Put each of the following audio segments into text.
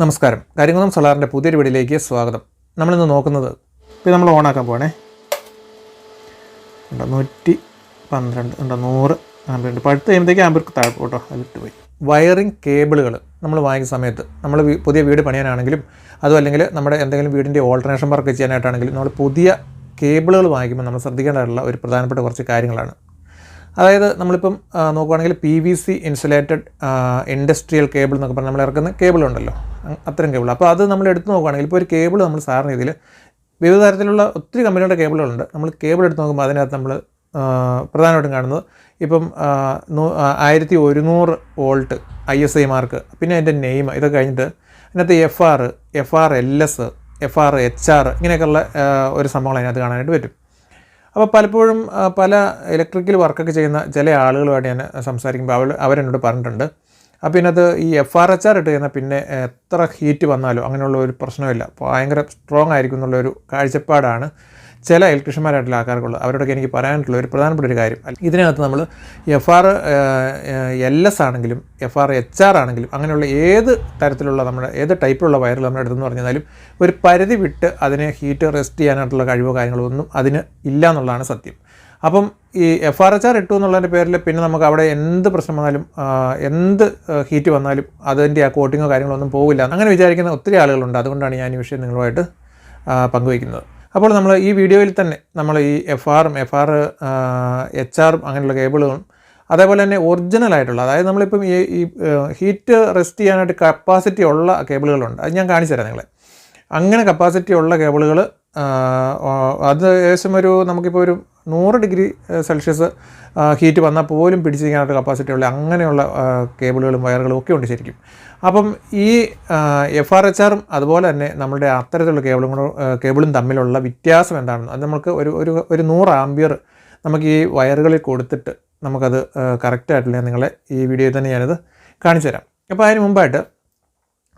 നമസ്കാരം. കരിങ്കുന്നം സോളാറിൻ്റെ പുതിയൊരു വീഡിയോയിലേക്ക് സ്വാഗതം. നമ്മളിന്ന് നോക്കുന്നത് ഇപ്പോൾ നമ്മൾ ഓണാക്കാൻ പോകണേ. 112 100 ആംബിയർ പഴുത്ത് കഴിയുമ്പോഴത്തേക്ക് ആംബിയർക്ക് താഴെ പോട്ടോ, അത് വിട്ടുപോയി. വയറിംഗ് കേബിളുകൾ നമ്മൾ വാങ്ങിക്കുന്ന സമയത്ത് നമ്മൾ പുതിയ വീട് പണിയാനാണെങ്കിലും അതും അല്ലെങ്കിൽ നമ്മുടെ എന്തെങ്കിലും വീടിൻ്റെ ഓൾട്ടർനേഷൻ വർക്ക് ചെയ്യാനായിട്ടാണെങ്കിലും നമ്മൾ പുതിയ കേബിളുകൾ വാങ്ങിക്കുമ്പോൾ നമ്മൾ ശ്രദ്ധിക്കേണ്ടതായിട്ടുള്ള ഒരു പ്രധാനപ്പെട്ട കുറച്ച് കാര്യങ്ങളാണ്. അതായത് നമ്മളിപ്പം നോക്കുകയാണെങ്കിൽ PVC ഇൻസുലേറ്റഡ് ഇൻഡസ്ട്രിയൽ കേബിൾ എന്നൊക്കെ പറഞ്ഞാൽ നമ്മൾ ഇറക്കുന്ന കേബിളുണ്ടല്ലോ, അത്തരം കേബിൾ. അപ്പോൾ അത് നമ്മൾ എടുത്ത് നോക്കുകയാണെങ്കിൽ ഇപ്പോൾ ഒരു കേബിൾ നമ്മൾ സാധാരണ രീതിയിൽ വിവിധ തരത്തിലുള്ള ഒത്തിരി കമ്പനികളുടെ കേബിളുകളുണ്ട്. നമ്മൾ കേബിൾ എടുത്ത് നോക്കുമ്പോൾ അതിനകത്ത് നമ്മൾ പ്രധാനമായിട്ടും കാണുന്നത് ഇപ്പം 1100 വോൾട്ട് ISI മാർക്ക്, പിന്നെ അതിൻ്റെ നെയിം, ഇതൊക്കെ കഴിഞ്ഞിട്ട് അതിനകത്ത് FRLS FRHR ഇങ്ങനെയൊക്കെയുള്ള ഒരു സംഭവങ്ങൾ അതിനകത്ത് കാണാനായിട്ട് പറ്റും. അപ്പോൾ പലപ്പോഴും പല ഇലക്ട്രിക്കൽ വർക്കൊക്കെ ചെയ്യുന്ന ചില ആളുകളുമായിട്ട് ഞാൻ സംസാരിക്കുമ്പോൾ അവരെന്നോട് പറഞ്ഞിട്ടുണ്ട്, അപ്പോൾ ഇതിനകത്ത് ഈ FRHR ഇട്ട് കഴിഞ്ഞാൽ പിന്നെ എത്ര ഹീറ്റ് വന്നാലും അങ്ങനെയുള്ള ഒരു പ്രശ്നമില്ല, ഭയങ്കര സ്ട്രോങ് ആയിരിക്കും എന്നുള്ളൊരു കാഴ്ചപ്പാടാണ് ചില ഇലക്ട്രീഷ്യന്മാരായിട്ടുള്ള ആൾക്കാർക്കുള്ളത്. അവരോടൊക്കെ എനിക്ക് പറയാനായിട്ടുള്ള ഒരു പ്രധാനപ്പെട്ട ഒരു കാര്യം, ഇതിനകത്ത് നമ്മൾ FRLS ആണെങ്കിലും FRHR ആണെങ്കിലും അങ്ങനെയുള്ള ഏത് തരത്തിലുള്ള നമ്മുടെ ഏത് ടൈപ്പിലുള്ള വയറുകൾ നമ്മൾ എടുത്തെന്ന് പറഞ്ഞാലും ഒരു പരിധി വിട്ട് അതിനെ ഹീറ്റ് റെസ്റ്റ് ചെയ്യാനായിട്ടുള്ള കഴിവോ കാര്യങ്ങളോ ഒന്നും അതിന് ഇല്ല എന്നുള്ളതാണ് സത്യം. അപ്പം ഈ FRHR ഇട്ടു എന്നുള്ളതിൻ്റെ പേരിൽ പിന്നെ നമുക്ക് അവിടെ എന്ത് പ്രശ്നം വന്നാലും എന്ത് ഹീറ്റ് വന്നാലും അതിൻ്റെ ആ കോട്ടിങ്ങോ കാര്യങ്ങളോ ഒന്നും പോകില്ല അങ്ങനെ വിചാരിക്കുന്ന ഒത്തിരി ആളുകളുണ്ട്. അതുകൊണ്ടാണ് ഞാൻ ഈ വിഷയം നിങ്ങളുമായിട്ട് പങ്കുവയ്ക്കുന്നത്. അപ്പോൾ നമ്മൾ ഈ വീഡിയോയിൽ തന്നെ നമ്മൾ ഈ FRHR അങ്ങനെയുള്ള കേബിളുകളും അതേപോലെ തന്നെ ഒറിജിനലായിട്ടുള്ള, അതായത് നമ്മളിപ്പം ഈ ഹീറ്റ് റെസ്റ്റ് ചെയ്യാനായിട്ട് കപ്പാസിറ്റി ഉള്ള കേബിളുകളുണ്ട്, അത് ഞാൻ കാണിച്ചു തരാം നിങ്ങളെ. അങ്ങനെ കപ്പാസിറ്റി ഉള്ള കേബിളുകൾ അത് ഏകദേശം നമുക്കിപ്പോൾ ഒരു 100 ഡിഗ്രി സെൽഷ്യസ് ഹീറ്റ് വന്നാൽ പോലും പിടിച്ചിരിക്കാനായിട്ട് കപ്പാസിറ്റി ഉള്ള അങ്ങനെയുള്ള കേബിളുകളും വയറുകളും ഒക്കെ ഉണ്ട് ശരിക്കും. അപ്പം ഈ FRHRും അതുപോലെ തന്നെ നമ്മളുടെ അത്തരത്തിലുള്ള കേബിളും തമ്മിലുള്ള വ്യത്യാസം എന്താണെന്ന് അത് നമുക്ക് ഒരു 100 ആംബിയർ നമുക്ക് ഈ വയറുകളിൽ കൊടുത്തിട്ട് നമുക്കത് കറക്റ്റായിട്ടില്ല നിങ്ങളെ ഈ വീഡിയോയിൽ തന്നെ ഞാനത് കാണിച്ചു തരാം. അപ്പോൾ അതിന് മുമ്പായിട്ട്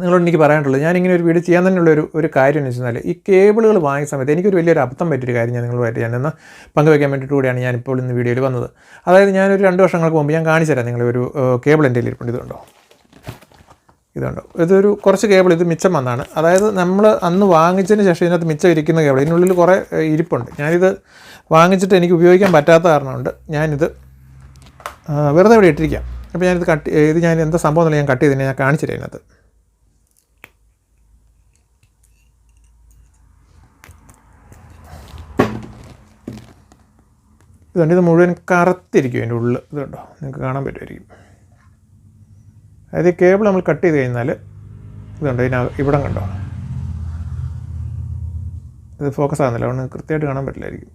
നിങ്ങളോട് എനിക്ക് പറയാനുള്ളത്, ഞാനിങ്ങനെ ഒരു വീഡിയോ ചെയ്യാൻ തന്നെയുള്ള ഒരു കാര്യം എന്ന് വെച്ചാൽ ഈ കേബിളുകൾ വാങ്ങിയ സമയത്ത് എനിക്കൊരു വലിയൊരു അബദ്ധം പറ്റിയൊരു കാര്യം ഞാനിന്ന് പങ്കുവയ്ക്കാൻ വേണ്ടിയിട്ട് കൂടിയാണ് ഞാനിപ്പോൾ ഇന്ന് വീഡിയോയിൽ വന്നത്. അതായത് ഞാനൊരു 2 വർഷങ്ങൾക്ക് മുമ്പ് ഞാൻ കാണിച്ചു തരാം നിങ്ങളൊരു കേബിൾ എൻ്റെ കയ്യിലിരിപ്പുണ്ട്. ഇതുണ്ടോ, ഇതൊരു കുറച്ച് കേബിൾ ഇത് മിച്ചം വന്നാണ്. അതായത് നമ്മൾ അന്ന് വാങ്ങിച്ചതിന് ശേഷം ഇതിനകത്ത് മിച്ചം ഇരിക്കുന്ന കേബിൾ, ഇതിനുള്ളിൽ കുറേ ഇരിപ്പുണ്ട്. ഞാനിത് വാങ്ങിച്ചിട്ട് എനിക്ക് ഉപയോഗിക്കാൻ പറ്റാത്ത കാരണമുണ്ട് ഞാനിത് വെറുതെ ഇവിടെ ഇട്ടിരിക്കാം. അപ്പോൾ ഞാനിത് ഞാൻ എന്താ സംഭവം എന്നുള്ള ഞാൻ കട്ട് ചെയ്തതിനെ ഞാൻ കാണിച്ചു തരാം. ഇതിനകത്ത് ഇതുണ്ട്, ഇത് മുഴുവൻ കറുത്തിരിക്കും ഇതിൻ്റെ ഉള്ളിൽ. ഇതുണ്ടോ, നിങ്ങൾക്ക് കാണാൻ പറ്റുമായിരിക്കും. അതായത് കേബിൾ നമ്മൾ കട്ട് ചെയ്ത് കഴിഞ്ഞാൽ ഇതുണ്ട്, ഇവിടം കണ്ടോ, ഇത് ഫോക്കസ് ആകുന്നില്ല, അതുകൊണ്ട് കൃത്യമായിട്ട് കാണാൻ പറ്റില്ലായിരിക്കും.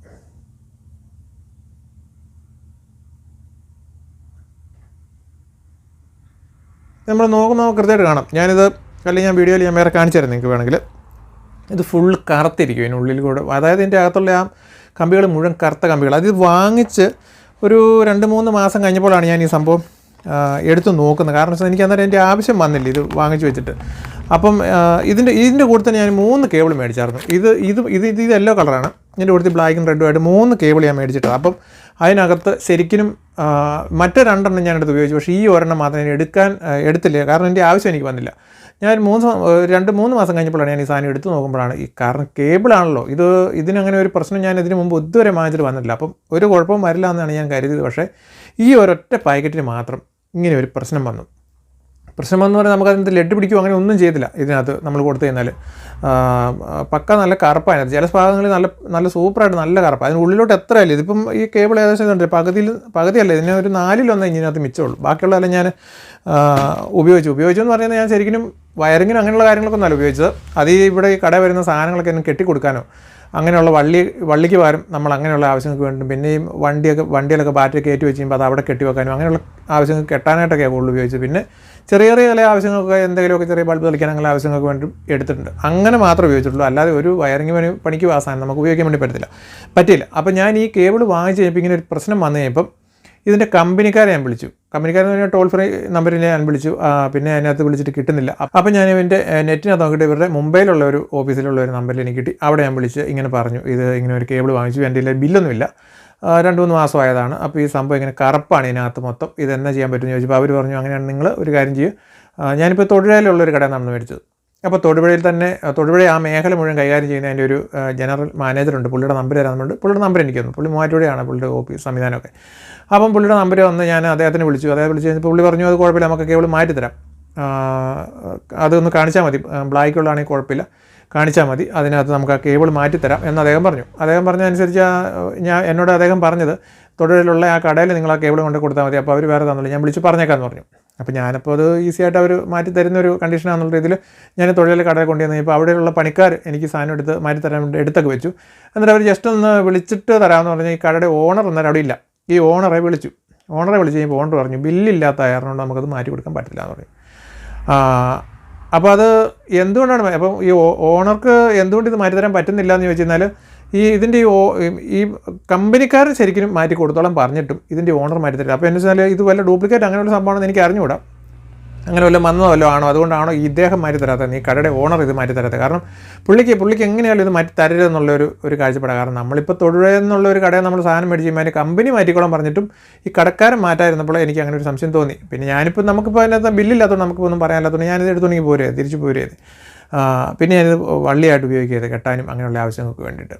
നമ്മൾ നോക്കുമ്പോൾ കൃത്യമായിട്ട് കാണാം. അല്ലെങ്കിൽ ഞാൻ വീഡിയോയിൽ ഞാൻ വേറെ കാണിച്ചു തരാം നിങ്ങൾക്ക് വേണമെങ്കിൽ. ഇത് ഫുൾ കറുത്തിരിക്കും ഇതിനുള്ളിൽ കൂടെ, അതായത് ഇതിൻ്റെ അകത്തുള്ള ആ കമ്പികൾ മുഴുവൻ കറുത്ത കമ്പികൾ. അത് വാങ്ങിച്ച് ഒരു 2-3 മാസം കഴിഞ്ഞപ്പോഴാണ് ഞാൻ ഈ സംഭവം എടുത്ത് നോക്കുന്നത്. കാരണം വെച്ചാൽ എനിക്ക് അന്നേരം എൻ്റെ ആവശ്യം വന്നില്ല ഇത് വാങ്ങിച്ച് വെച്ചിട്ട്. അപ്പം ഇതിൻ്റെ കൂടെ തന്നെ ഞാൻ 3 കേബിൾ മേടിച്ചായിരുന്നു. ഇത് യെല്ലോ കളറാണ്, ഇതിൻ്റെ കൂടെ ബ്ലാക്കും റെഡും ആയിട്ട് 3 കേബിൾ ഞാൻ മേടിച്ചിട്ട്. അപ്പം അതിനകത്ത് ശരിക്കും മറ്റ് 2 എണ്ണം ഞാനെടുത്ത് ഉപയോഗിച്ചു. പക്ഷേ ഈ ഒരെണ്ണം മാത്രം ഞാൻ എടുത്തില്ല, കാരണം എൻ്റെ ആവശ്യം എനിക്ക് വന്നില്ല. ഞാൻ 2-3 മാസം കഴിഞ്ഞപ്പോഴാണ് ഞാൻ ഈ സാധനം എടുത്ത് നോക്കുമ്പോഴാണ് കാരണം കേബിളാണല്ലോ ഇതിനങ്ങനെ ഒരു പ്രശ്നം ഞാൻ ഇതിന് മുമ്പ് ഇതുവരെ വാങ്ങിച്ചിട്ട് വന്നിട്ടില്ല. അപ്പം ഒരു കുഴപ്പവും വരില്ല എന്നാണ് ഞാൻ കരുതിയത്. പക്ഷേ ഈ ഒരൊറ്റ പാക്കറ്റിന് മാത്രം ഇങ്ങനെ ഒരു പ്രശ്നം വന്നു പറഞ്ഞാൽ നമുക്കതിനകത്ത് ലെഡ് പിടിക്കുകയോ അങ്ങനെ ഒന്നും ചെയ്തില്ല. ഇതിനകത്ത് നമ്മൾ കൊടുത്തു കഴിഞ്ഞാൽ പക്ക നല്ല കറുപ്പായിരുന്നു. ചില ഭാഗങ്ങളിൽ നല്ല സൂപ്പറായിട്ട് നല്ല കറുപ്പ്. അതിന് ഉള്ളിലോട്ട് എത്രയല്ല, ഇതിപ്പം ഈ കേബിൾ ഏകദേശം ഇതുണ്ട് പകുതിയല്ല, ഇതിന് ഒരു 4-1 ഇതിനകത്ത് മിച്ചമുള്ളൂ. ബാക്കിയുള്ളതെല്ലാം ഞാൻ ഉപയോഗിച്ചെന്ന് പറഞ്ഞാൽ ഞാൻ ശരിക്കും വയറിങ്ങിനും അങ്ങനെയുള്ള കാര്യങ്ങളൊക്കെ ഒന്നല്ല ഉപയോഗിച്ചത്. അത് ഇവിടെ ഈ കട വരുന്ന സാധനങ്ങളൊക്കെ എന്നെ കെട്ടിക്കൊടുക്കാനോ അങ്ങനെയുള്ള വള്ളിക്ക് പകരം നമ്മൾ അങ്ങനെയുള്ള ആവശ്യങ്ങൾക്ക് വേണ്ടി, പിന്നെയും വണ്ടിയിലൊക്കെ ബാറ്ററി കയറ്റി വെച്ച് കഴിയുമ്പോൾ അത് അവിടെ കെട്ടി വെക്കാനും അങ്ങനെയുള്ള ആവശ്യങ്ങൾക്ക് കെട്ടാനായിട്ടൊക്കെ കൂടുതൽ ഉപയോഗിച്ചത്. പിന്നെ ചെറിയ ചില ആവശ്യങ്ങൾക്ക് എന്തെങ്കിലുമൊക്കെ ചെറിയ ബൾബ് കളിക്കാൻ അങ്ങനെ ആവശ്യങ്ങൾക്ക് വേണ്ടി എടുത്തിട്ടുണ്ട്. അങ്ങനെ മാത്രമേ ഉപയോഗിച്ചിട്ടുള്ളൂ, അല്ലാതെ ഒരു വയറിങ് പണിക്ക് സാധനം നമുക്ക് ഉപയോഗിക്കാൻ വേണ്ടി പറ്റില്ല. അപ്പോൾ ഞാൻ ഈ കേബിൾ വാങ്ങിച്ച് കഴിഞ്ഞപ്പോൾ ഇങ്ങനെ ഒരു പ്രശ്നം വന്നു കഴിഞ്ഞപ്പം ഇതിൻ്റെ കമ്പനിക്കാരെ ഞാൻ വിളിച്ചു. കമ്പനിക്കാരെന്ന് പറഞ്ഞാൽ ടോൾ ഫ്രീ നമ്പറിൽ ഞാൻ വിളിച്ചു. പിന്നെ അതിനകത്ത് വിളിച്ചിട്ട് കിട്ടുന്നില്ല. അപ്പം ഞാൻ ഇവൻ്റെ നെറ്റിനകത്ത് നോക്കിയിട്ട് ഇവരുടെ മുംബൈയിലുള്ള ഒരു ഓഫീസിലുള്ള ഒരു നമ്പറിൽ എനിക്ക് കിട്ടി. അവിടെ ഞാൻ വിളിച്ച് ഇങ്ങനെ പറഞ്ഞു, ഇങ്ങനെ ഒരു കേബിൾ വാങ്ങിച്ചു, എൻ്റെ ബില്ലൊന്നുമില്ല, 2-3 മാസമായതാണ്. അപ്പോൾ ഈ സംഭവം ഇങ്ങനെ കറുപ്പാണ് ഇതിനകത്ത് മൊത്തം, ഇതെന്നാ ചെയ്യാൻ പറ്റുമെന്ന് ചോദിച്ചപ്പോൾ അവർ പറഞ്ഞു, അങ്ങനെയാണ് നിങ്ങൾ ഒരു കാര്യം ചെയ്യും, ഞാനിപ്പോൾ തൊഴിലാളിയുള്ളൊരു കടയിൽ നിന്നാണ് മേടിച്ചത്. അപ്പോൾ തൊടുപുഴയിൽ തന്നെ തൊടുപുഴ ആ മേഖല മുഴുവൻ കൈകാര്യം ചെയ്യുന്ന അതിൻ്റെ ഒരു ജനറൽ മാനേജറുണ്ട്. പുള്ളിയുടെ നമ്പർ തരാമെന്നുണ്ട്. പുള്ളിയുടെ നമ്പർ എനിക്ക് തന്നു. പുള്ളി മൂവാറ്റുപുഴയാണ് പുള്ളിയുടെ ഓഫീസ് സംവിധാനമൊക്കെ. അപ്പം പുള്ളിയുടെ നമ്പർ വന്ന് ഞാൻ അദ്ദേഹത്തിന് വിളിച്ചു. അദ്ദേഹം വിളിച്ച് കഴിഞ്ഞപ്പോൾ പുള്ളി പറഞ്ഞു അത് കുഴപ്പമില്ല, നമുക്ക് കേബിൾ മാറ്റിത്തരാം, അതൊന്ന് കാണിച്ചാൽ മതി, ബ്ലാക്കുള്ളതാണെങ്കിൽ കുഴപ്പമില്ല, കാണിച്ചാൽ മതി, അതിനകത്ത് നമുക്ക് ആ കേബിൾ മാറ്റിത്തരാം എന്ന് അദ്ദേഹം പറഞ്ഞു. അദ്ദേഹം പറഞ്ഞതനുസരിച്ച് എന്നോട് അദ്ദേഹം പറഞ്ഞത് തൊടുപുഴയിലുള്ള ആ കടയിൽ നിങ്ങൾ ആ കേബിൾ കൊണ്ട് കൊടുത്താൽ മതി, അപ്പോൾ അവർ വേറെ തന്നില്ല, ഞാൻ വിളിച്ച് പറഞ്ഞേക്കാമെന്ന് പറഞ്ഞു. അപ്പോൾ ഞാനപ്പോൾ അത് ഈസി ആയിട്ട് അവർ മാറ്റി തരുന്നൊരു കണ്ടീഷനാണെന്നുള്ള രീതിയിൽ ഞാൻ തൊഴിലെ കടയിൽ കൊണ്ടുവന്ന് ഇപ്പോൾ അവിടെയുള്ള പണിക്കാർ എനിക്ക് സാധനം എടുത്ത് മാറ്റി തരാൻ വേണ്ടി എടുത്തൊക്കെ വെച്ചു. എന്നിട്ട് അവർ ജസ്റ്റ് ഒന്ന് വിളിച്ചിട്ട് തരാമെന്ന് പറഞ്ഞാൽ ഈ കടയുടെ ഓണർ അന്നേരം അവിടെ ഇല്ല. ഈ ഓണറെ വിളിച്ചു കഴിഞ്ഞപ്പോൾ ഓണർ പറഞ്ഞു ബില്ലില്ലാത്ത കാരണം കൊണ്ട് നമുക്കത് മാറ്റി കൊടുക്കാൻ പറ്റില്ല എന്ന് പറയും. അപ്പോൾ അത് എന്തുകൊണ്ടാണ്, അപ്പം ഈ ഓണർക്ക് എന്തുകൊണ്ട് ഇത് മാറ്റി തരാൻ പറ്റുന്നില്ല എന്ന് ചോദിച്ചു കഴിഞ്ഞാൽ ഇതിൻ്റെ ഈ കമ്പനിക്കാർ ശരിക്കും മാറ്റി കൊടുത്തോളം പറഞ്ഞിട്ടും ഇതിൻ്റെ ഓണർ മാറ്റി തരില്ല. അപ്പോൾ എന്ന് വെച്ചാൽ ഇത് വല്ല ഡ്യൂപ്ലിക്കേറ്റ് അങ്ങനെയുള്ള സംഭവമാണെന്ന് എനിക്ക് അറിഞ്ഞുകൂടാ, അങ്ങനെ വല്ല വന്നോ വല്ലോ ആണോ, അതുകൊണ്ടാണോ ഇദ്ദേഹം മാറ്റി തരാത്തത്, ഈ കടയുടെ ഓണർ ഇത് മാറ്റി തരാത്തത്. കാരണം പുള്ളിക്ക് എങ്ങനെയാലും ഇത് മാറ്റി തരരുതെന്നുള്ളൊരു കാഴ്ചപ്പാടാണ്. കാരണം നമ്മളിപ്പോൾ തൊടുപുഴ എന്നുള്ള ഒരു കടയിൽ നമ്മൾ സാധനം മേടിച്ച് അതിൻ്റെ കമ്പനി മാറ്റിക്കോളം പറഞ്ഞിട്ടും ഈ കടക്കാരൻ മാറ്റായിരുന്നപ്പോൾ എനിക്ക് അങ്ങനെ ഒരു സംശയം തോന്നി. പിന്നെ ഞാനിപ്പോൾ നമുക്കിപ്പോൾ അതിനകത്ത് ബില്ലില്ലാത്തതുകൊണ്ട് നമുക്കിപ്പോൾ പറയാനില്ലാത്തതുകൊണ്ട് ഞാനിത് എടുത്തുണ്ടെങ്കിൽ പോരേ, തിരിച്ച് പോരേ. പിന്നെ ഞാനിത് വള്ളിയായിട്ട് ഉപയോഗിക്കരുത്, കെട്ടാനും അങ്ങനെയുള്ള ആവശ്യങ്ങൾക്ക് വേണ്ടിയിട്ട്.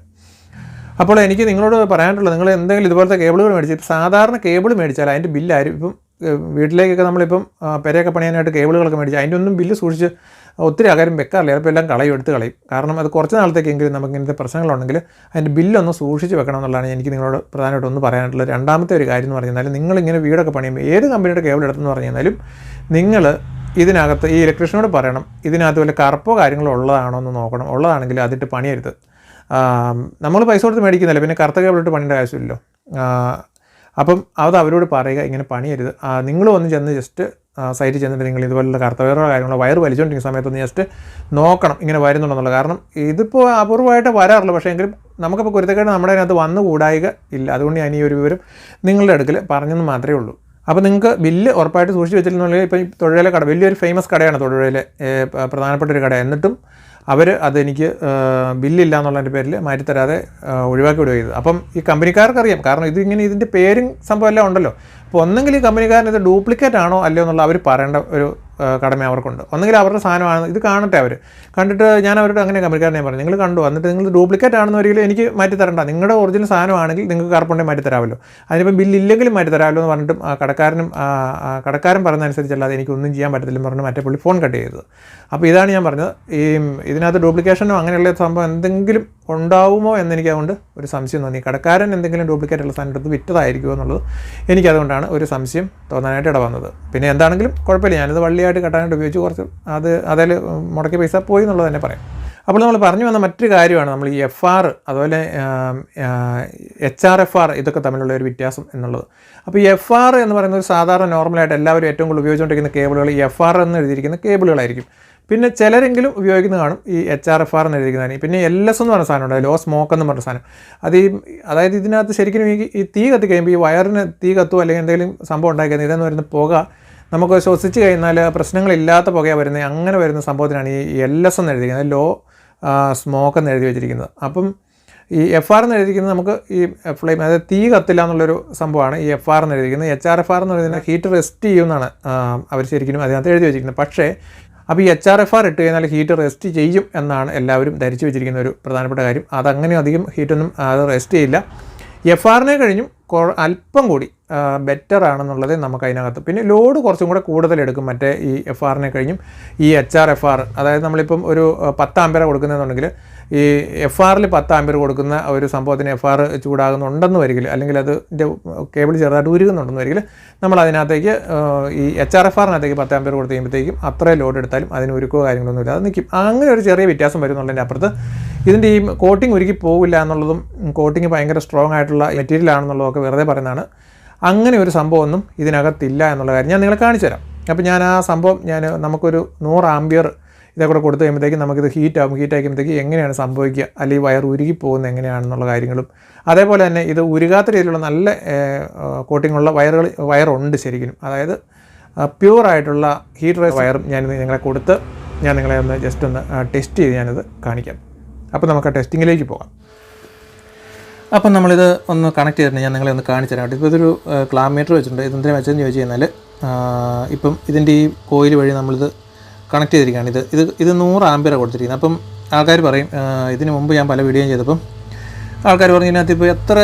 അപ്പോൾ എനിക്ക് നിങ്ങളോട് പറയാനുള്ളത്, നിങ്ങൾ എന്തെങ്കിലും ഇതുപോലത്തെ കേബിളുകൾ മേടിച്ച് സാധാരണ കേബിൾ മേടിച്ചാൽ അതിൻ്റെ ബില്ലാരും ഇപ്പം വീട്ടിലേക്കൊക്കെ നമ്മളിപ്പം പെരയൊക്കെ പണിയാനായിട്ട് കേബിളുകളൊക്കെ മേടിച്ച് അതിൻ്റെ ഒന്നും ബില്ല് സൂക്ഷിച്ച് ഒത്തിരി ആകാരം വെക്കാറില്ല, ചിലപ്പോൾ എല്ലാം എടുത്ത് കളയും. കാരണം അത് കുറച്ച് നാളത്തേക്കെങ്കിലും നമുക്ക് ഇങ്ങനത്തെ പ്രശ്നങ്ങളുണ്ടെങ്കിൽ അതിൻ്റെ ബില്ലൊന്ന് സൂക്ഷിച്ച് വെക്കണം എന്നുള്ളതാണ് എനിക്ക് നിങ്ങളോട് പ്രധാനമായിട്ട് ഒന്ന് പറയാനായിട്ടുള്ള രണ്ടാമത്തെ ഒരു കാര്യം എന്ന് പറഞ്ഞാൽ, നിങ്ങളിങ്ങനെ വീടൊക്കെ പണിയുമ്പോൾ ഏത് കമ്പനിയുടെ കേബിൾ എടുത്തെന്ന് പറഞ്ഞു കഴിഞ്ഞാലും നിങ്ങൾ ഇതിനകത്ത് ഈ ഇലക്ട്രീഷ്യനോട് പറയണം ഇതിനകത്ത് വല്ല കറുപ്പോ കാര്യങ്ങളോ ഉള്ളതാണോ എന്ന് നോക്കണം. ഉള്ളതാണെങ്കിൽ അതിട്ട് പണിയരുത്. നമ്മൾ പൈസ കൊടുത്ത് മേടിക്കുന്നില്ല, പിന്നെ കറുത്ത കേബിളിട്ട് പണിയേണ്ട ആവശ്യമില്ലല്ലോ. അപ്പം അത് അവരോട് പറയുക ഇങ്ങനെ പണിയരുത്. നിങ്ങൾ വന്ന് ചെന്ന് ജസ്റ്റ് സൈറ്റിൽ ചെന്നിട്ട് നിങ്ങൾ ഇതുപോലുള്ള കറുത്ത കാര്യങ്ങളോ വയർ വലിച്ചുകൊണ്ടിരിക്കുന്ന സമയത്തൊന്ന് ജസ്റ്റ് നോക്കണം ഇങ്ങനെ വരുന്നുണ്ടെന്നുള്ളത്. കാരണം ഇതിപ്പോൾ അപൂർവമായിട്ട് വരാറുള്ളൂ, പക്ഷേ എങ്കിലും നമുക്കിപ്പോൾ കുരുത്തക്കേട് നമ്മുടെ അതിനകത്ത് വന്നു കൂടായിക ഇല്ല. അതുകൊണ്ട് ഞാൻ ഈ ഒരു വിവരം നിങ്ങളുടെ അടുക്കൽ പറഞ്ഞെന്ന് മാത്രമേ ഉള്ളൂ. അപ്പോൾ നിങ്ങൾക്ക് ബില്ല് ഉറപ്പായിട്ട് സൂക്ഷിച്ച് വെച്ചിട്ടുണ്ടെങ്കിൽ ഇപ്പോൾ ഈ തൊടുപുഴയിലെ കട വലിയൊരു ഫേമസ് കടയാണ്, തൊടുപുഴയിലെ പ്രധാനപ്പെട്ട ഒരു കട. എന്നിട്ടും അവർ അതെനിക്ക് ബില്ലില്ല എന്നുള്ളതിൻ്റെ പേരിൽ മാറ്റിത്തരാതെ ഒഴിവാക്കി വിടുക ചെയ്തത്. അപ്പം ഈ കമ്പനിക്കാർക്കറിയാം, കാരണം ഇതിൻ്റെ പേരും സംഭവം എല്ലാം ഉണ്ടല്ലോ. അപ്പോൾ ഒന്നെങ്കിൽ ഈ കമ്പനിക്കാരൻ ഇത് ഡ്യൂപ്ലിക്കേറ്റ് ആണോ അല്ലയോ എന്നുള്ള അവർ പറയേണ്ട ഒരു കടമ അവർക്കുണ്ട്. ഒന്നെങ്കിൽ അവരുടെ സാധനമാണ്, ഇത് കാണട്ടെ അവർ കണ്ടിട്ട്. ഞാൻ അവരോട് അങ്ങനെ കമ്പനിക്കാരനെ പറഞ്ഞു, നിങ്ങൾ കണ്ടു എന്നിട്ട് നിങ്ങൾ ഡ്യൂപ്ലിക്കേറ്റ് ആണെന്ന് ഒരിക്കലും എനിക്ക് മാറ്റി തരണ്ട, നിങ്ങളുടെ ഒറിജിനൽ സാധനമാണെങ്കിൽ നിങ്ങൾക്ക് കറുപ്പുണ്ടെങ്കിൽ മാറ്റി തരാമല്ലോ, അതിനിപ്പം ബില്ലില്ലെങ്കിലും മാറ്റി തരാമല്ലോ എന്ന് പറഞ്ഞിട്ടും കടക്കാരൻ പറഞ്ഞതനുസരിച്ചല്ലാതെ എനിക്കൊന്നും ചെയ്യാൻ പറ്റത്തില്ലെന്ന് പറഞ്ഞ് മറ്റേ പുള്ളി ഫോൺ കട്ട് ചെയ്തത്. അപ്പോൾ ഇതാണ് ഞാൻ പറഞ്ഞത്, ഇതിനകത്ത് ഡ്യൂപ്ലിക്കേഷനോ അങ്ങനെയുള്ള സംഭവം എന്തെങ്കിലും ഉണ്ടാവുമോ എന്നെനിക്ക് അതുകൊണ്ട് ഒരു സംശയം തോന്നി. കടക്കാരൻ എന്തെങ്കിലും ഡ്യൂപ്ലിക്കേറ്റ് ഉള്ള സാധനം എടുത്ത് വിറ്റതായിരിക്കുമോ എന്നുള്ളത് എനിക്കതുകൊണ്ടാണ് ഒരു സംശയം തോന്നാനായിട്ട് ഇട വന്നത്. പിന്നെ എന്താണെങ്കിലും കുഴപ്പമില്ല, ഞാനിത് വള്ളിയായിട്ട് കെട്ടാനായിട്ട് ഉപയോഗിച്ച് കുറച്ച് അതിൽ മുടക്കിയ പൈസ പോയി എന്നുള്ളത് തന്നെ പറയാം. അപ്പോൾ നമ്മൾ പറഞ്ഞു വന്ന മറ്റൊരു കാര്യമാണ് നമ്മൾ ഈ FR അതുപോലെ HRFR ഇതൊക്കെ തമ്മിലുള്ള ഒരു വ്യത്യാസം എന്നുള്ളത്. അപ്പോൾ ഈ FR എന്ന് പറയുന്നത് സാധാരണ നോർമലായിട്ട് എല്ലാവരും ഏറ്റവും കൂടുതൽ ഉപയോഗിച്ചുകൊണ്ടിരിക്കുന്ന കേബിളുകൾ ഈ FR എന്ന് എഴുതിയിരിക്കുന്ന കേബിളുകളായിരിക്കും. പിന്നെ ചിലരെങ്കിലും ഉപയോഗിക്കുന്ന കാണും ഈ HRFR എന്ന് എഴുതിയിരിക്കുന്നതാണ്. പിന്നെ LS എന്ന് പറഞ്ഞ സാധനമുണ്ട്, ലോ സ്മോക്ക് എന്ന് പറഞ്ഞ സാധനം. അതായത് ഇതിനകത്ത് ശരിക്കും ഈ തീ കത്തി കഴിയുമ്പോൾ ഈ വയറിന് തീ കത്തുമോ അല്ലെങ്കിൽ എന്തെങ്കിലും സംഭവം ഉണ്ടാക്കിയത് ഇതെന്ന് പറയുന്ന പുക നമുക്ക് ശ്വസിച്ച് കഴിഞ്ഞാൽ പ്രശ്നങ്ങളില്ലാത്ത പുകയാണ് വരുന്നത്. അങ്ങനെ വരുന്ന സംഭവത്തിനാണ് ഈ LS എന്ന് എഴുതിയിരിക്കുന്നത്, ലോ സ്മോക്ക് എന്ന് എഴുതി വെച്ചിരിക്കുന്നത്. അപ്പം ഈ FR എന്ന് എഴുതിയിരിക്കുന്നത് നമുക്ക് ഈ ഫ്ലെയിം, അതായത് തീ കത്തില്ല എന്നുള്ളൊരു സംഭവമാണ് ഈ FR എന്ന് എഴുതിയിരിക്കുന്നത്. HRFR എന്ന് പറയുന്നത് ഹീറ്റ് റെസ്റ്റ് ചെയ്യുമെന്നാണ് അവർ ശരിക്കും അതിനകത്ത് എഴുതി വെച്ചിരിക്കുന്നത്. പക്ഷേ അപ്പോൾ ഈ HRFR ഇട്ട് കഴിഞ്ഞാൽ ഹീറ്റ് റെസ്റ്റ് ചെയ്യും എന്നാണ് എല്ലാവരും ധരിച്ചു വെച്ചിരിക്കുന്ന ഒരു പ്രധാനപ്പെട്ട കാര്യം. അതങ്ങനെ അധികം ഹീറ്റൊന്നും അത് റെസ്റ്റ് ചെയ്യില്ല. FRനെ കഴിഞ്ഞും അല്പം കൂടി ബെറ്റർ ആണെന്നുള്ളത് നമുക്ക് അതിനകത്ത്. പിന്നെ ലോഡ് കുറച്ചും കൂടെ കൂടുതലെടുക്കും മറ്റേ ഈ FRനെ കഴിഞ്ഞും ഈ HRFR. അതായത് നമ്മളിപ്പം ഒരു 10 ആമ്പയർ കൊടുക്കുന്നതെന്നുണ്ടെങ്കിൽ ഈ FRൽ 10 ആമ്പയർ കൊടുക്കുന്ന ഒരു സംഭവത്തിന് FR ചൂടാകുന്നുണ്ടെന്ന് വരികിൽ, അല്ലെങ്കിൽ അതിൻ്റെ കേബിൾ ചെറുതായിട്ട് ഉരുകുന്നുണ്ടെന്ന് വരികിൽ നമ്മൾ അതിനകത്തേക്ക് ഈ HRFRനകത്തേക്ക് 10 ആമ്പയർ കൊടുത്ത് കഴിയുമ്പോഴത്തേക്കും അത്രയും ലോഡ് എടുത്താലും അതിന് ഉരുക്കോ കാര്യങ്ങളൊന്നും ഇല്ല, അത് നിൽക്കും. അങ്ങനെ ഒരു ചെറിയ വ്യത്യാസം വരുന്നുള്ളതിൻ്റെ അപ്പുറത്ത് ഇതിൻ്റെ ഈ കോട്ടിങ് ഉരുക്കി പോകില്ല എന്നുള്ളതും കോട്ടിങ് ഭയങ്കര സ്ട്രോങ് ആയിട്ടുള്ള മെറ്റീരിയൽ ആണെന്നുള്ളതൊക്കെ വെറുതെ പറയുന്നതാണ്. അങ്ങനെ ഒരു സംഭവമൊന്നും ഇതിനകത്തില്ല എന്നുള്ള കാര്യം ഞാൻ നിങ്ങളെ കാണിച്ചു തരാം. അപ്പോൾ ഞാൻ ആ സംഭവം നമുക്കൊരു 100 ആമ്പിയർ ഇതൊക്കെ കൂടെ കൊടുത്തു കഴിയുമ്പോഴത്തേക്കും നമുക്കിത് ഹീറ്റാക്കുമ്പോഴത്തേക്ക് എങ്ങനെയാണ് സംഭവിക്കുക, അല്ലെങ്കിൽ വയർ ഉരുകി പോകുന്നത് എങ്ങനെയാണെന്നുള്ള കാര്യങ്ങളും, അതേപോലെ തന്നെ ഇത് ഉരുകാത്ത രീതിയിലുള്ള നല്ല കോട്ടിങ്ങുള്ള വയറുണ്ട് ശരിക്കും. അതായത് പ്യൂറായിട്ടുള്ള ഹീറ്റ് റേസ് വയറും ഞാൻ നിങ്ങളെ കൊടുത്ത് ഞാൻ നിങ്ങളെ ഒന്ന് ജസ്റ്റ് ഒന്ന് ടെസ്റ്റ് ചെയ്ത് ഞാനത് കാണിക്കാം. അപ്പോൾ നമുക്ക് ആ ടെസ്റ്റിങ്ങിലേക്ക് പോകാം. അപ്പം നമ്മളിത് ഒന്ന് കണക്ട് ചെയ്തിട്ടുണ്ട്, ഞാൻ നിങ്ങളെ ഒന്ന് കാണിച്ചു തരാം. ഇപ്പോൾ ഇതൊരു ക്ലാമീറ്റർ വെച്ചിട്ടുണ്ട്. ഇതെന്തിനാ വെച്ചതെന്ന് ചോദിച്ചു കഴിഞ്ഞാൽ ഇപ്പം ഇതിൻ്റെ ഈ കോയിൽ വഴി നമ്മളിത് കണക്ട് ചെയ്തിരിക്കുകയാണ്. ഇത് 100 ആമ്പിയർ കൊടുത്തിരിക്കുന്നത്. അപ്പം ആൾക്കാർ പറയും, ഇതിന് മുമ്പ് ഞാൻ പല വീഡിയോയും ചെയ്തപ്പം ആൾക്കാർ പറഞ്ഞു ഇതിനകത്ത് ഇപ്പോൾ എത്ര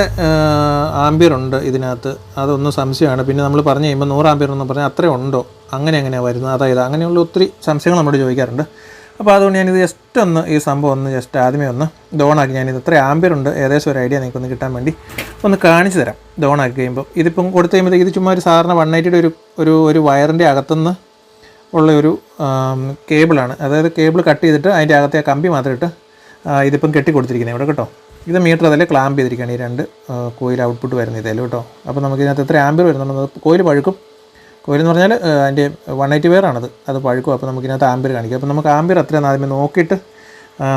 ആമ്പിയർ ഉണ്ട് ഇതിനകത്ത്, അതൊന്നും സംശയമാണ്. പിന്നെ നമ്മൾ പറഞ്ഞു കഴിയുമ്പോൾ 100 ആമ്പിയർ എന്ന് പറഞ്ഞാൽ അത്രയും ഉണ്ടോ, എങ്ങനെയാണ് വരുന്നത്, അതായത് അങ്ങനെയുള്ള ഒത്തിരി സംശയങ്ങൾ നമ്മളോട് ചോദിക്കാറുണ്ട്. അപ്പോൾ അതുകൊണ്ട് ഞാനിത് ജസ്റ്റ് ഒന്ന് ഈ സംഭവം ഒന്ന് ജസ്റ്റ് ആദ്യമേ ഒന്ന് ഡോണാക്കി ഞാനിത് എത്ര ആമ്പിയർ ഉണ്ട് ഏകദേശം ഒരു ഐഡിയ നിങ്ങൾക്കൊന്ന് കിട്ടാൻ വേണ്ടി ഒന്ന് കാണിച്ചു തരാം. ഡോണാക്കി കഴിയുമ്പോൾ ഇതിപ്പം കൊടുത്തു കഴിയുമ്പോൾ ഇത് ചുമ്മാ ഒരു സാധാരണ 180 ഒരു വയറിൻ്റെ അകത്തുനിന്ന് ഉള്ള ഒരു കേബിളാണ്. അതായത് കേബിൾ കട്ട് ചെയ്തിട്ട് അതിൻ്റെ അകത്തെ ആ കമ്പി മാത്രം ഇട്ട് ഇതിപ്പം കെട്ടി കൊടുത്തിരിക്കുന്നത് ഇവിടെ കേട്ടോ. ഇത് മീറ്റർ അതിൽ ക്ലാമ്പ് ചെയ്തിരിക്കുകയാണ് ഈ 2 കോയിൽ ഔട്ട്പുട്ട് വരുന്ന ഇതേലും കേട്ടോ. അപ്പോൾ നമുക്ക് ഇതിനകത്ത് എത്ര ആമ്പിയർ വരുന്നുള്ളത് കോയിൽ പഴുക്കും. കോയിലെന്ന് പറഞ്ഞാൽ അതിൻ്റെ 180 വയറാണത്, അത് പഴുക്കും. അപ്പോൾ നമുക്കിതിനകത്ത് ആമ്പിയർ കാണിക്കും. അപ്പോൾ നമുക്ക് ആമ്പിയർ എത്രയാണ് ആദ്യമേ നോക്കിയിട്ട്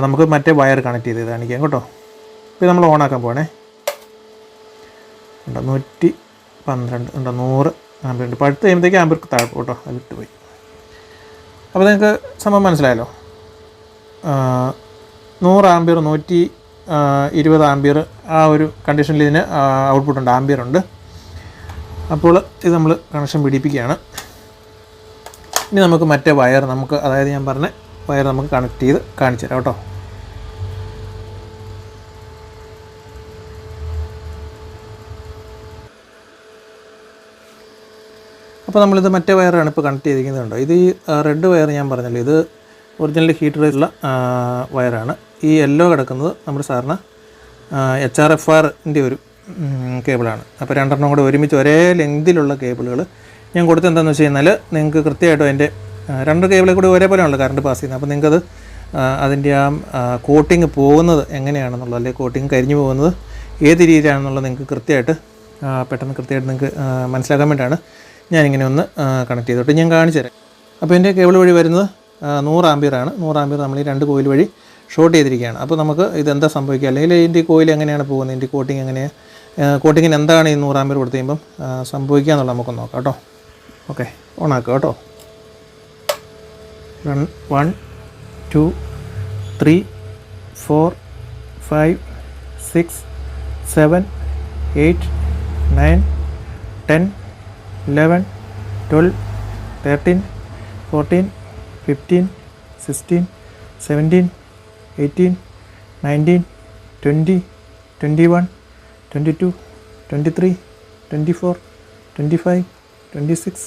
നമുക്ക് മറ്റേ വയർ കണക്ട് ചെയ്ത് കാണിക്കാം കേട്ടോ. ഇപ്പോൾ നമ്മൾ ഓണാക്കാൻ പോകണേ. ഉണ്ടോ 112 ഉണ്ടോ 100 ആമ്പിയർ ഉണ്ട്. പഴുത്ത് കഴിയുമ്പോഴത്തേക്ക് ആമ്പിയർ താഴ്ക്കും കേട്ടോ, അത് വിട്ടുപോയി. അപ്പോൾ നിങ്ങൾക്ക് സംഭവം മനസ്സിലായല്ലോ. 100 ആമ്പിയർ 120 ആമ്പിയർ ആ ഒരു കണ്ടീഷനിൽ ഇതിന് ഔട്ട്പുട്ടുണ്ട്, ആമ്പിയർ ഉണ്ട്. അപ്പോൾ ഇത് നമ്മൾ കണക്ഷൻ പിടിപ്പിക്കുകയാണ്. ഇനി നമുക്ക് മറ്റേ വയർ അതായത് ഞാൻ പറഞ്ഞ വയർ നമുക്ക് കണക്ട് ചെയ്ത് കാണിച്ചു തരാം കേട്ടോ. അപ്പോൾ നമ്മളിത് മറ്റേ വയറാണ് ഇപ്പോൾ കണക്ട് ചെയ്തിരിക്കുന്നുണ്ടോ. ഇത് ഈ റെഡ് വയർ ഞാൻ പറഞ്ഞല്ലോ, ഇത് ഒറിജിനൽ ഹീറ്ററുള്ള വയറാണ്. ഈ യെല്ലോ കിടക്കുന്നത് നമ്മുടെ സാറിന് HRFRൻ്റെ ഒരു കേബിളാണ്. അപ്പോൾ 2 എണ്ണം കൂടെ ഒരുമിച്ച് ഒരേ ലെങ്തിലുള്ള കേബിളുകൾ ഞാൻ കൊടുത്തെന്താണെന്ന് വെച്ച് കഴിഞ്ഞാൽ നിങ്ങൾക്ക് കൃത്യമായിട്ടും അതിൻ്റെ 2 കേബിളിൽ കൂടി ഒരേപോലെയാണല്ലോ കറണ്ട് പാസ് ചെയ്യുന്നത്. അപ്പോൾ നിങ്ങൾക്കത് അതിൻ്റെ ആ കോട്ടിങ് പോകുന്നത് എങ്ങനെയാണെന്നുള്ളത്, അല്ലെങ്കിൽ കോട്ടിങ് കരിഞ്ഞു പോകുന്നത് ഏത് രീതിയിലാണെന്നുള്ളത് നിങ്ങൾക്ക് കൃത്യമായിട്ട് നിങ്ങൾക്ക് മനസ്സിലാക്കാൻ വേണ്ടിയിട്ടാണ് ഞാനിങ്ങനെ ഒന്ന് കണക്ട് ചെയ്തോട്ട് ഞാൻ കാണിച്ചു തരാം. അപ്പോൾ എൻ്റെ കേബിൾ വഴി വരുന്നത് 100 ആമ്പിയറാണ്. 100 ആമ്പിയർ നമ്മൾ ഈ 2 കോയിൽ വഴി ഷോർട്ട് ചെയ്തിരിക്കുകയാണ്. അപ്പോൾ നമുക്ക് ഇതെന്താ സംഭവിക്കുക, അല്ലെങ്കിൽ ഇതിൻ്റെ കോയിൽ എങ്ങനെയാണ് പോകുന്നത്, ഇതിൻ്റെ കോട്ടിങ് എങ്ങനെയാണ്, കോട്ടിങ്ങിന് എന്താണ് ഈ 100 ആമ്പിയർ കൊടുത്തു കഴിയുമ്പം സംഭവിക്കുക എന്നുള്ളത് നമുക്കൊന്ന് നോക്കാം കേട്ടോ. ഓക്കെ, ഓണാക്കുക കേട്ടോ. 1 2 3 4 5 6 7 8 9 10 11 12 13 14 15 16 17 18 19 20 21 22 23 24 25 26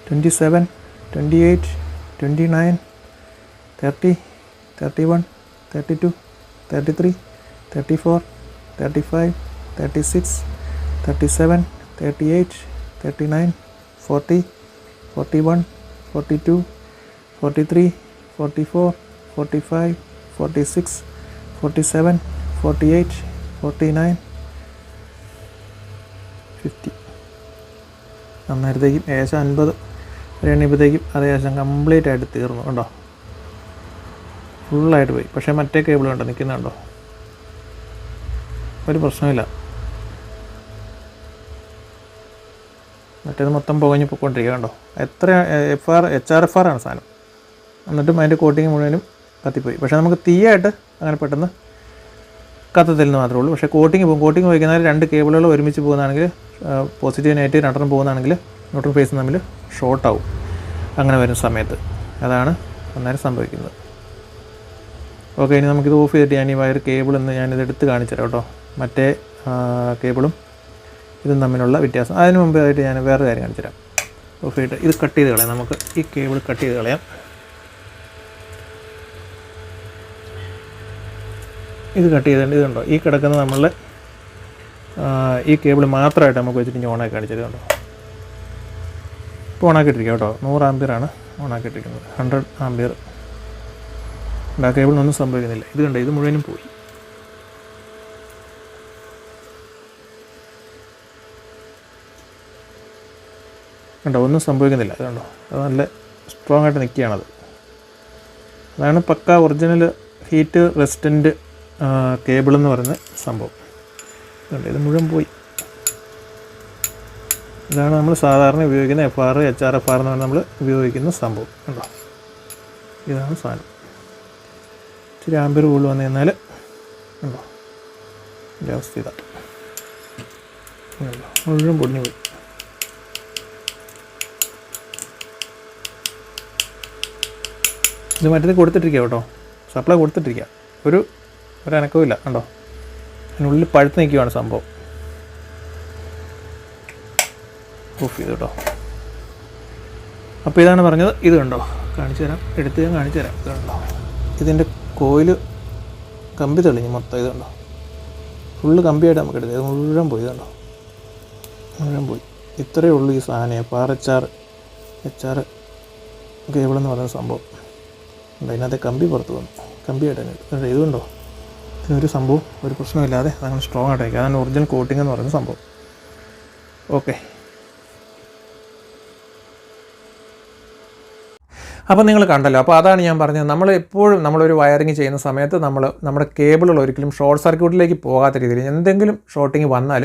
27 28 29 30 31 32 33 34 35 36 37 38 39 40 41 42 43 44 45 46 47 48 49 50. അന്നേരത്തേക്കും ഏകദേശം 50 വരെ എണ്ണിയപ്പോഴത്തേക്കും അത് ഏകദേശം കംപ്ലീറ്റ് ആയിട്ട് തീർന്നു കണ്ടോ, ഫുള്ളായിട്ട് പോയി. പക്ഷേ മറ്റേ കേബിൾ കണ്ടോ നിൽക്കുന്നുണ്ടോ, ഒരു പ്രശ്നമില്ല. മറ്റേത് മൊത്തം പുകഞ്ഞ് പോയിക്കൊണ്ടിരിക്കുക കണ്ടോ. എത്ര HRFR ആണ് സാധനം, എന്നിട്ടും അതിൻ്റെ കോട്ടിങ് മുഴുവനും കത്തിപ്പോയി. പക്ഷേ നമുക്ക് തീയായിട്ട് അങ്ങനെ പെട്ടെന്ന് കത്തത്തില്ലെന്ന് മാത്രമേ ഉള്ളൂ. പക്ഷേ കോട്ടിങ് പോയിക്കുന്നതിൽ 2 കേബിളുകൾ ഒരുമിച്ച് പോകുന്നതാണെങ്കിൽ പോസിറ്റീവ് നെഗറ്റീവ് 2 പോകുന്നതാണെങ്കിൽ ന്യൂട്രൽ ഫേസ് തമ്മിൽ ഷോർട്ടാവും. അങ്ങനെ വരുന്ന സമയത്ത് അതാണ് അന്നേരം സംഭവിക്കുന്നത്. ഓക്കെ, ഇനി നമുക്കിത് ഓഫ് ചെയ്തിട്ട് ഞാൻ ഈ വയർ കേബിൾ എന്ന് ഞാനിത് എടുത്ത് കാണിച്ചു തരാം കേട്ടോ. മറ്റേ കേബിളും ഇതും തമ്മിലുള്ള വ്യത്യാസം. അതിന് മുമ്പായിട്ട് ഞാൻ വേറെ കാര്യം കാണിച്ചു തരാം. ഓഫ് ചെയ്തിട്ട് ഇത് കട്ട് ചെയ്ത് കളയാം. നമുക്ക് ഈ കേബിൾ കട്ട് ചെയ്ത് കളയാം. ഇത് കട്ട് ചെയ്തിട്ടുണ്ട്. ഇതുണ്ടോ ഈ കിടക്കുന്നത് നമ്മളുടെ ഈ കേബിൾ മാത്രമായിട്ട് നമുക്ക് വെച്ചിട്ട് ഇനി ഓണാക്കി കാണിച്ചത് കണ്ടോ. ഇപ്പോൾ ഓണാക്കിയിട്ടിരിക്കുക കേട്ടോ. 100 ആമ്പിയറാണ് ഓണാക്കിയിട്ടിരിക്കുന്നത്. 100 ആമ്പിയർ ആ കേബിളിനൊന്നും സംഭവിക്കുന്നില്ല. ഇത് കണ്ടോ, ഇത് മുഴുവനും പോയി. കണ്ടോ, ഒന്നും സംഭവിക്കുന്നില്ല. അത് കണ്ടോ, അത് നല്ല സ്ട്രോങ് ആയിട്ട് നിൽക്കുകയാണത്. അതാണ് പക്ക ഒറിജിനൽ ഹീറ്റ് റെസിസ്റ്റൻ്റ് കേബിൾ എന്ന് പറയുന്ന സംഭവം. കണ്ടോ, ഇത് മുഴുവൻ പോയി. ഇതാണ് നമ്മൾ സാധാരണ ഉപയോഗിക്കുന്ന HRFR എന്ന് പറഞ്ഞാൽ നമ്മൾ ഉപയോഗിക്കുന്ന സംഭവം. കണ്ടോ, ഇതാണ് സാധനം. ഇച്ചിരി ആമ്പിയർ കൂടുതൽ വന്നു കഴിഞ്ഞാൽ കണ്ടോ ഇതിൻ്റെ അവസ്ഥ ഇതാണ്. കണ്ടോ, മുഴുവൻ പൊടിഞ്ഞു പോയി. ഇത് മറ്റേത് കൊടുത്തിട്ടിരിക്കുക കേട്ടോ, സപ്ലൈ കൊടുത്തിട്ടിരിക്കുക, ഒരു അനക്കവും ഇല്ല കണ്ടോ, അതിനുള്ളിൽ പഴുത്ത് നിൽക്കുകയാണ് സംഭവം. ഓഫ് ചെയ്തു കേട്ടോ. അപ്പോൾ ഇതാണ് പറഞ്ഞത്. ഇത് കണ്ടോ, കാണിച്ചു തരാം, എടുത്ത് ഞാൻ കാണിച്ചു തരാം. ഇത് കണ്ടോ, ഇതിൻ്റെ കോയിൽ കമ്പി തെളിഞ്ഞ് മൊത്തം. ഇത് കണ്ടോ, ഫുള്ള് കമ്പിയായിട്ട് നമുക്ക് എടുത്തത്. ഇത് മുഴുവൻ പോയി. കണ്ടോ, മുഴുവൻ പോയി. ഇത്രയേ ഉള്ളൂ ഈ സാധനം. HR കേബിളെന്ന് പറയുന്ന സംഭവം. അതിനകത്തെ കമ്പി പുറത്ത് വന്നു, കമ്പിയായിട്ട് തന്നെ. ഇതുണ്ടോ, ഇതിനൊരു സംഭവം ഒരു പ്രശ്നമില്ലാതെ അതങ്ങനെ സ്ട്രോങ് ആയിട്ടേക്കുക. അതാണ് ഒറിജിനൽ കോട്ടിംഗ് എന്ന് പറയുന്ന സംഭവം. ഓക്കെ, അപ്പോൾ നിങ്ങൾ കണ്ടല്ലോ. അപ്പോൾ അതാണ് ഞാൻ പറഞ്ഞത്, നമ്മൾ എപ്പോഴും നമ്മളൊരു വയറിങ് ചെയ്യുന്ന സമയത്ത് നമ്മുടെ കേബിളുകൾ ഒരിക്കലും ഷോർട്ട് സർക്യൂട്ടിലേക്ക് പോകാത്ത രീതിയിൽ എന്തെങ്കിലും ഷോർട്ടിങ് വന്നാൽ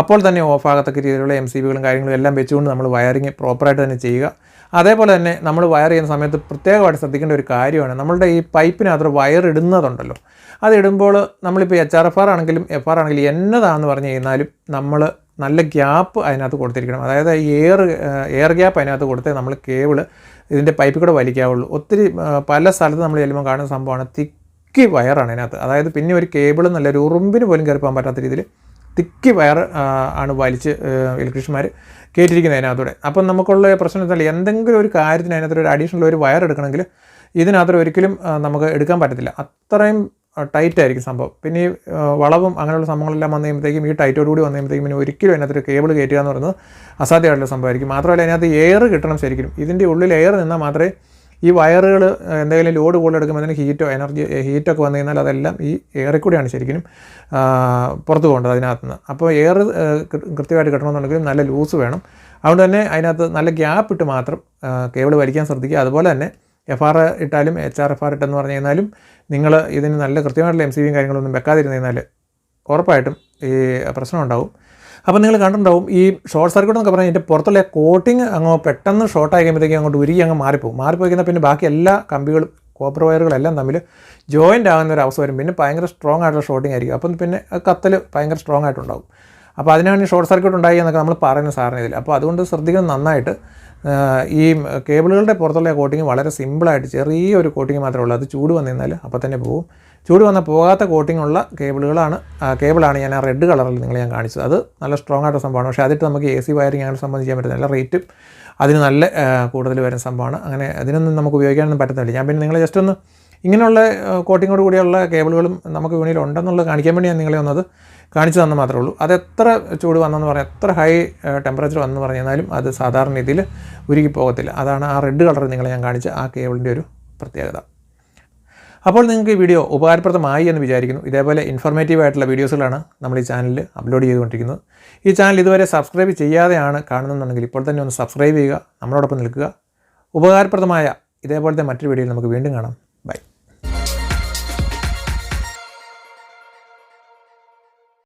അപ്പോൾ തന്നെ ഓഫാകത്തക്ക രീതിയിലുള്ള MCBകളും കാര്യങ്ങളും എല്ലാം വെച്ചുകൊണ്ട് നമ്മൾ വയറിങ് പ്രോപ്പറായിട്ട് തന്നെ ചെയ്യുക. അതേപോലെ തന്നെ നമ്മൾ വയർ ചെയ്യുന്ന സമയത്ത് പ്രത്യേകമായിട്ട് ശ്രദ്ധിക്കേണ്ട ഒരു കാര്യമാണ്, നമ്മളുടെ ഈ പൈപ്പിനകത്ത് വയർ ഇടുന്നതുണ്ടല്ലോ, അതിടുമ്പോൾ നമ്മളിപ്പോൾ HRFR ആണെങ്കിലും FR ആണെങ്കിലും എന്നതാണെന്ന് പറഞ്ഞു കഴിഞ്ഞാലും നമ്മൾ നല്ല ഗ്യാപ്പ് അതിനകത്ത് കൊടുത്തിരിക്കണം. അതായത് ഈ എയർ ഗ്യാപ്പ് അതിനകത്ത് കൊടുത്തേ നമ്മൾ കേബിള് ഇതിൻ്റെ പൈപ്പിൽ കൂടെ വലിക്കാവുള്ളൂ. ഒത്തിരി പല സ്ഥലത്ത് നമ്മൾ ചെല്ലുമ്പോൾ കാണുന്ന സംഭവമാണ്, തിക്കി വയറാണ് അതിനകത്ത്. അതായത് പിന്നെ ഒരു കേബിൾ നല്ല ഒരു ഉറുമ്പിന് പോലും കയറി പോകാൻ പറ്റാത്ത രീതിയിൽ തിക്കി വയർ ആണ് വലിച്ച് ഇലക്ട്രീഷ്യന്മാർ കയറ്റിയിരിക്കുന്നത് അതിനകത്തൂടെ. അപ്പം നമുക്കുള്ള പ്രശ്നം എന്താ, എന്തെങ്കിലും ഒരു കാര്യത്തിന് അതിനകത്തൊരു അഡീഷണൽ ഒരു വയർ എടുക്കണമെങ്കിൽ ഇതിനകത്ത് ഒരിക്കലും നമുക്ക് എടുക്കാൻ പറ്റത്തില്ല. അത്രയും ടൈറ്റായിരിക്കും സംഭവം. പിന്നെ ഈ വളവും അങ്ങനെയുള്ള സംഭവങ്ങളെല്ലാം വന്നു കഴിയുമ്പോഴത്തേക്കും ഈ ടൈറ്റോടുകൂടി വന്നു കഴിയുമ്പോഴത്തേക്കും പിന്നെ ഒരിക്കലും അതിനകത്തൊരു കേബിൾ കയറ്റുക എന്ന് പറയുന്നത് അസാധ്യമായിട്ടുള്ള സംഭവമായിരിക്കും. മാത്രമല്ല അതിനകത്ത് എയർ കിട്ടണം ശരിക്കും. ഇതിൻ്റെ ഉള്ളിൽ എയർ നിന്നാൽ മാത്രമേ ഈ വയറുകൾ എന്തെങ്കിലും ലോഡ് കൂടുതൽ എടുക്കുമ്പോൾ അതിന് ഹീറ്റൊക്കെ വന്നു കഴിഞ്ഞാൽ അതെല്ലാം ഈ എയറിൽ കൂടിയാണ് ശരിക്കും പുറത്ത് പോകേണ്ടത് അതിനകത്തുനിന്ന്. അപ്പോൾ എയർ കൃത്യമായിട്ട് കിട്ടണമെന്നുണ്ടെങ്കിലും നല്ല ലൂസ് വേണം. അതുകൊണ്ട് തന്നെ അതിനകത്ത് നല്ല ഗ്യാപ്പ് ഇട്ട് മാത്രം കേബിൾ വലിക്കാൻ ശ്രദ്ധിക്കുക. അതുപോലെ തന്നെ FR ഇട്ടാലും HRFR ഇട്ടെന്ന് പറഞ്ഞു കഴിഞ്ഞാലും നിങ്ങൾ ഇതിന് നല്ല കൃത്യമായിട്ടുള്ള MCBയും കാര്യങ്ങളൊന്നും വെക്കാതിരുന്നു കഴിഞ്ഞാൽ ഉറപ്പായിട്ടും ഈ പ്രശ്നം ഉണ്ടാവും. അപ്പോൾ നിങ്ങൾ കണ്ടിട്ടുണ്ടാവും ഈ ഷോർട്ട് സർക്യൂട്ട് എന്നൊക്കെ പറഞ്ഞാൽ ഇതിൻ്റെ പുറത്തുള്ള കോട്ടിങ് അങ്ങ് പെട്ടെന്ന് ഷോർട്ടായി കഴിയുമ്പോഴത്തേക്കും അങ്ങോട്ട് ഉരുകി അങ്ങ് മാറിപ്പോയിക്കുന്ന പിന്നെ ബാക്കി എല്ലാ കമ്പികളും കോപ്പർ വയറുകളെല്ലാം തമ്മിൽ ജോയിൻ്റ് ആകുന്ന ഒരു അവസ്ഥ വരും. പിന്നെ ഭയങ്കര സ്ട്രോങ് ആയിട്ടുള്ള ഷോർട്ടിങ് ആയിരിക്കും. അപ്പം പിന്നെ കത്തൽ ഭയങ്കര സ്ട്രോങ് ആയിട്ടുണ്ടാവും. അപ്പോൾ അതിനാണ് ഈ ഷോർട്ട് സർക്യൂട്ട് ഉണ്ടായി എന്നൊക്കെ നമ്മൾ പറയുന്ന സാറിന് ഇതിൽ. അപ്പോൾ അതുകൊണ്ട് ശ്രദ്ധിക്കണം നന്നായിട്ട്. ഈ കേബിളുകളുടെ പുറത്തുള്ള കോട്ടിങ് വളരെ സിമ്പിളായിട്ട് ചെറിയൊരു കോട്ടിങ് മാത്രമേ ഉള്ളൂ. അത് ചൂട് വന്നു കഴിഞ്ഞാൽ അപ്പോൾ തന്നെ പോകും. ചൂട് വന്നാൽ പോകാത്ത കോട്ടിംഗ് ഉള്ള കേബിളാണ് ഞാൻ ആ റെഡ് കളറിൽ ഞാൻ കാണിച്ചത്. അത് നല്ല സ്ട്രോങ് ആയിട്ട് സംഭവമാണ്. പക്ഷേ അതിട്ട് നമുക്ക് AC വയറിങ് അങ്ങനെ സംബന്ധിച്ച് ചെയ്യാൻ പറ്റുന്നില്ല. റേറ്റും അതിന് നല്ല കൂടുതൽ വരുന്ന സംഭവമാണ്. അങ്ങനെ അതിനൊന്നും നമുക്ക് ഉപയോഗിക്കാനൊന്നും പറ്റുന്നില്ല. ഞാൻ പിന്നെ നിങ്ങളെ ജസ്റ്റ് ഒന്ന് ഇങ്ങനെയുള്ള കോട്ടിങ്ങോട് കൂടിയുള്ള കേബിളുകളും നമുക്ക് വിപണിയിൽ ഉണ്ടെന്നുള്ളത് കാണിക്കാൻ വേണ്ടി ഞാൻ നിങ്ങളെ ഒന്നത് കാണിച്ചു തന്നാൽ മാത്രമേ ഉള്ളൂ. അത് എത്ര ചൂട് വന്നെന്ന് പറഞ്ഞാൽ എത്ര ഹൈ ടെമ്പറേച്ചർ വന്നെന്ന് പറഞ്ഞാലും അത് സാധാരണ രീതിയിൽ ഉരുകി പോകത്തില്ല. അതാണ് ആ റെഡ് കളർ നിങ്ങളെ ഞാൻ കാണിച്ച ആ കേബിളിൻ്റെ ഒരു പ്രത്യേകത. അപ്പോൾ നിങ്ങൾക്ക് ഈ വീഡിയോ ഉപകാരപ്രദമായി എന്ന് വിചാരിക്കുന്നു. ഇതേപോലെ ഇൻഫോർമേറ്റീവ് ആയിട്ടുള്ള വീഡിയോസുകളാണ് നമ്മൾ ഈ ചാനലിൽ അപ്ലോഡ് ചെയ്തുകൊണ്ടിരിക്കുന്നത്. ഈ ചാനൽ ഇതുവരെ സബ്സ്ക്രൈബ് ചെയ്യാതെയാണ് കാണുന്നുണ്ടെങ്കിൽ ഇപ്പോൾ തന്നെ ഒന്ന് സബ്സ്ക്രൈബ് ചെയ്യുക, നമ്മളോടൊപ്പം നിൽക്കുക. ഉപകാരപ്രദമായ ഇതേപോലത്തെ മറ്റൊരു വീഡിയോയിൽ നമുക്ക് വീണ്ടും കാണാം.